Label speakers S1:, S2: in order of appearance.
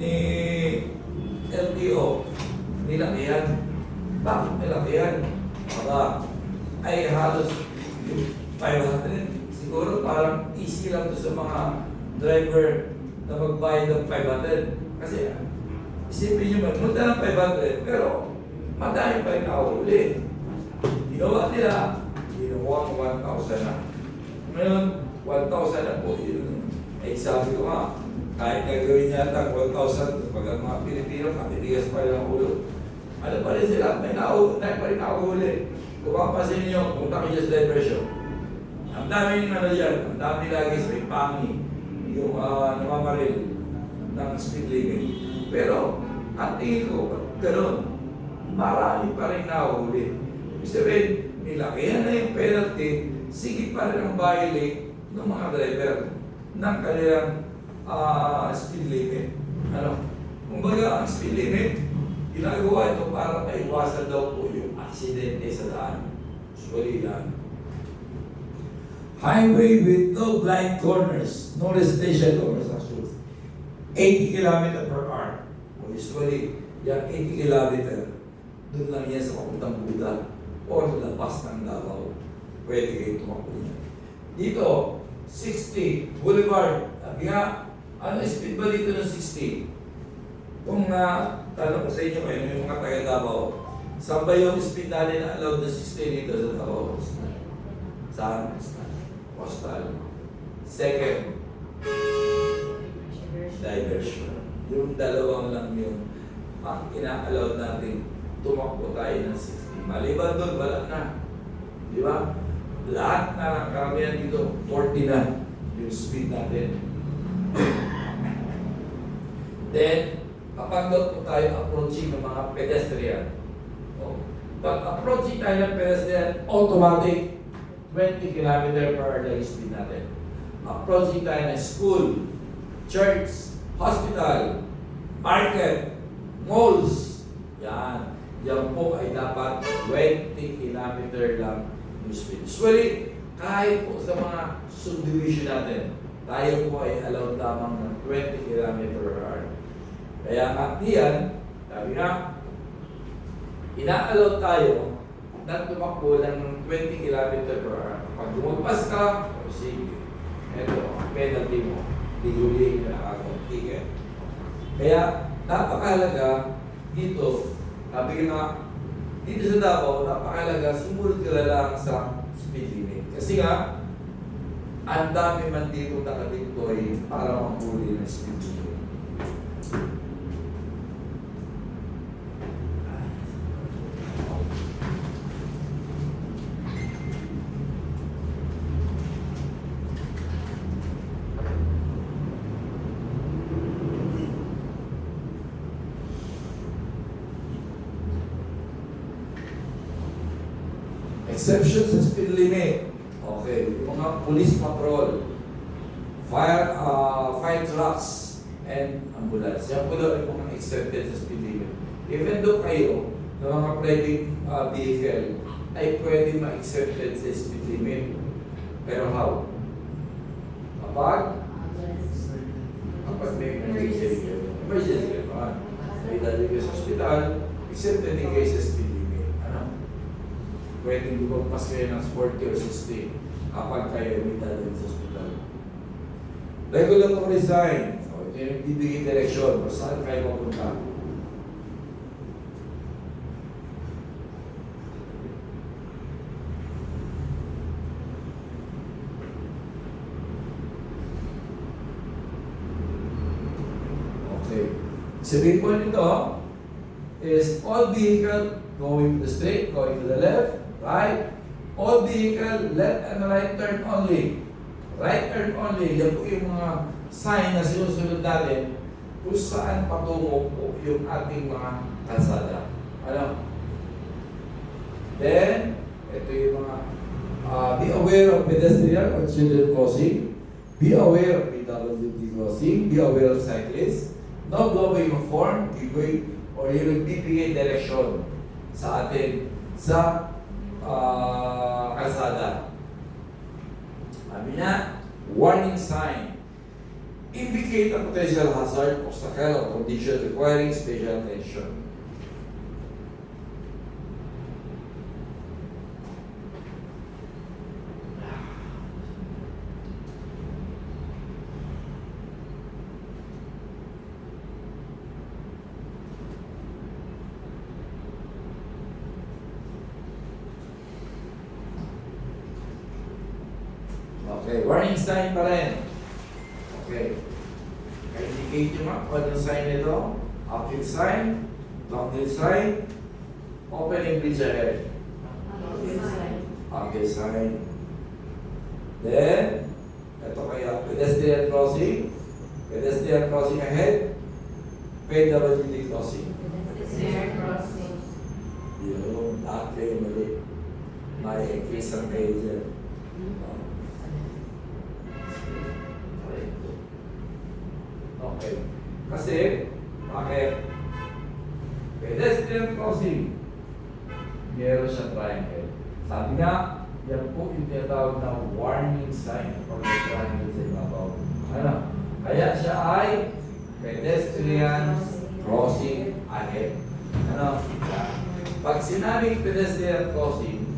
S1: ni LTO, nilakihan. Bakit nilakihan? Baka ay halos yung 500. Siguro parang easy lang to sa mga driver na magbayad ng 500. Kasi isipin nyo man, punta ng 500, pero madami pa rin nakahuli. Ginawa nila, ginawa ko 1,000 na. Ngayon, 1,000 na po yun. Ay sabi ko nga, kahit gagawin yata 1,000, pag ang mga Pilipino, katitigas pa rin ang ulo. Ano pa rin sila, may pa rin nakahuli. Kung mapapasin nyo, punta kayo sa diversion. Ang dami yung ano dyan, ang dami lagi sa may pangi, yung namamaril ng speed limit. Pero, ang tingin ko, gano'n, marami pa rin nakahuli. Ibig sabihin, nilakihan na yung penalty, sige pa rin ang violate ng mga driver ng kanilang speed limit. Ano? Kumbaga, ang speed limit, ginagawa ito para maiwasan daw po yung aksidente sa daan. Usually yan. Highway with no blind corners, no residential corners actually. 80 km per hour. Usually, yung 80 km, doon lang yan sa papuntang Buda o labas ng Davao. Pwede kayo tumakbo niya. Dito, 60, Boulevard. Sabi nga, ano speed ba dito ng 60? Kung tanong ko sa inyo kayo, yung mga taga Davao, saan ba yung speed natin na allowed na 60 dito sa Davao? Saan? Postal. Second, diversion. Yung dalawang lang yung ang ina-allowed natin tumakbo tayo ng 60. Maliban doon, wala na. Di ba? Lahat na karamihan dito, 40 na yung speed natin. Then, kapag doon po tayo approaching ng mga pedestrian, pag approaching tayo ng pedestrian, automatic 20 km per hour lang yung speed natin. Approaching tayo ng school, church, hospital, market, malls, yan. Yan po ay dapat 20 km lang yung speed. Usually, kahit po sa mga subdivision natin, tayo po ay allowed lamang ng 20 km per hour. Kaya nga diyan, sabi nga, ina-allow tayo na tumakbo ng 20 km per hour. Pag lumagpas ka, o sige, ito, penalty mo, diguli ka agad, ticket. Kaya, napakahalaga dito, sabi nga, dito sa Davao, napakahalaga, sumunod ka na lang sa speed limit. Kasi nga, ang dami man dito nakadiktoy para mahuli ng speed limit. Exception sa speed limit. Okay, yung mga police patrol, fire trucks, and ambulance. Yan po daw yung mga accepted sa speed limit. Even though kayo, ng mga private vehicle, ay pwede ma-accepted sa speed limit. Pero how? Kapag may emergency ka, may dali ka sa hospital, accepted din kayo sa speed limit. Ano? Pwedeng lumagpas kayo ng 40 or 60 kapag kayo may dadalhin sa hospital. Regulatory sign. O, ito yung bibigay direksyon kung saan kayo mapunta. Okay. Sabihin po nito is all vehicle going to the straight, going to the left, right. All vehicle, left and right turn only. Right turn only. Yan po yung mga sign na sinusunod natin kung saan patungo po yung ating mga kalsada. Ano? Then, ito yung mga be aware of pedestrian or children crossing. Be aware of PWD crossing. Be aware of cyclists. No blowing of horn, giveaway, or yung bibigay direksyon sa atin sa kalsada. Sabi na, warning sign. indicate a potential hazard, obstacle, or condition requiring special attention. Okay, warning sign pa rin. Okay. I-indicate nyo nga kung anong sign nito. Uphill sign, downhill sign, opening bridge ahead. Uphill sign. Then, ito kaya, pedestrian crossing ahead, PWD crossing. Yun, lahat kayo mali. May increase ang kayo dyan. Okay. Kasi, bakit? Pedestrian crossing. Meron siya triangle. Sabi nga, yan po yung tinatawag na warning sign pag may triangle sa ibabaw. Ano? Kaya siya ay pedestrian crossing ahead. Ano? Pag sinabing pedestrian crossing,